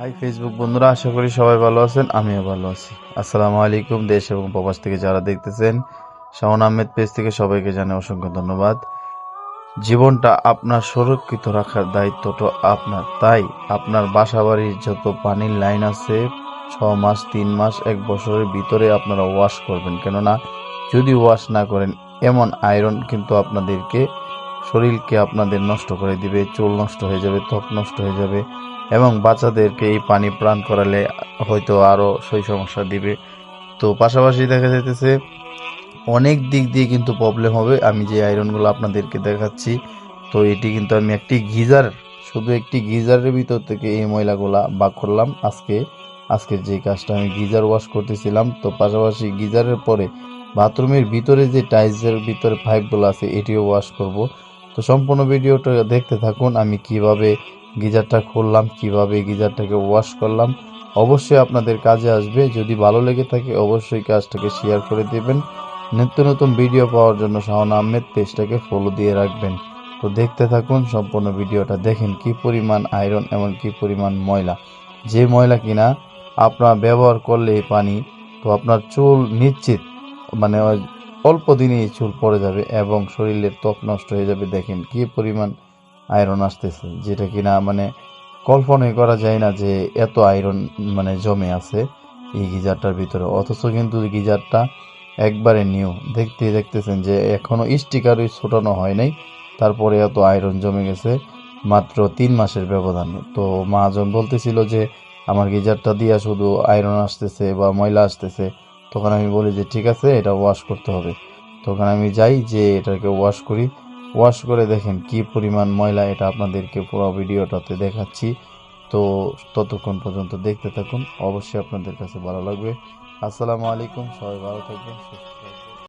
High Facebook বন্ধুরা, আশা করি সবাই ভালো আছেন। আমিও ভালো আছি। আসসালামু আলাইকুম। দেশ এবং প্রবাস থেকে যারা দেখতেছেন, শাওন আহমেদ পেজ থেকে সবাইকে জানাই অসংখ্য ধন্যবাদ। জীবনটা আপনার সুরক্ষিত রাখার দায়িত্বটা আপনার। তাই আপনার বাসাবাড়ির যত পানির লাইন আছে 6 মাস, 3 মাস, 1 বছরের ভিতরে আপনারা ওয়াশ করবেন। কেননা যদি ওয়াশ না করেন, এমন আয়রন কিন্তু আপনাদেরকে শরীরকে আপনাদের নষ্ট করে দিবে, চুল নষ্ট হয়ে যাবে, ত্বক নষ্ট হয়ে যাবে এবং বাচ্চাদেরকে এই পানি পান করালে হয়তো আরও সেই সমস্যা দিবে। তো পাশাপাশি দেখা যাইতেছে অনেক দিক দিয়ে কিন্তু প্রবলেম হবে। আমি যে আয়রনগুলো আপনাদেরকে দেখাচ্ছি, তো এটি কিন্তু আমি শুধু একটি গিজারের ভিতর থেকে এই ময়লাগুলা বাক করলাম। আজকের যে কাজটা আমি গিজার ওয়াশ করতেছিলাম, তো পাশাপাশি গিজারের পরে বাথরুমের ভিতরে যে টাইলসের ভিতরে পাইপগুলো আছে এটিও ওয়াশ করব। তো সম্পূর্ণ ভিডিওটা দেখতে থাকুন, আমি কিভাবে গিজারটা খুললাম, কিভাবে গিজারটাকে ওয়াশ করলাম। অবশ্যই আপনাদের কাজে আসবে। যদি ভালো লেগে থাকে অবশ্যই কাজটাকে শেয়ার করে দেবেন। নিত্য নতুন ভিডিও পাওয়ার জন্য শাওন আহমেদ পেজটাকে ফলো দিয়ে রাখবেন। তো দেখতে থাকুন, সম্পূর্ণ ভিডিওটা দেখেন কি পরিমাণ আয়রন এবং কি পরিমাণ ময়লা। যে ময়লা কিনা আপনার ব্যবহার করলে এই পানি, তো আপনার চুল নিশ্চিত মানে অল্প দিনেই চুল পড়ে যাবে এবং শরীরের ত্বক নষ্ট হয়ে যাবে। দেখেন কি পরিমাণ আয়রন আসতেছে, যেটা কিনা কল্পনাই করা যায় না যে এত আয়রন জমে আছে এই গিজারটার ভিতরে। অথচ কিন্তু গিজারটা একবারে নিউ, দেখতেছেন যে এখনো স্টিকারই ছোটানো হয় নাই, তারপরে এত আয়রন জমে গেছে মাত্র 3 মাসের ব্যবধানে। তো মহাজন বলতেছিল যে আমার গিজারটা দিয়া শুধু আয়রন আসতেছে বা ময়লা আসতেছে। তখন আমি বলি যে ঠিক আছে, এটা ওয়াশ করতে হবে। তখন আমি যাই যে এটাকে ওয়াশ করি। ওয়াশ করে দেখেন কি পরিমাণ ময়লা, এটা আপনাদেরকে পুরো ভিডিওটাতে দেখাচ্ছি। তো ততক্ষণ পর্যন্ত দেখতে থাকুন, অবশ্যই আপনাদের কাছে ভালো লাগবে। আসসালামু আলাইকুম, সবাই ভালো থাকবেন, সুস্থ থাকবেন।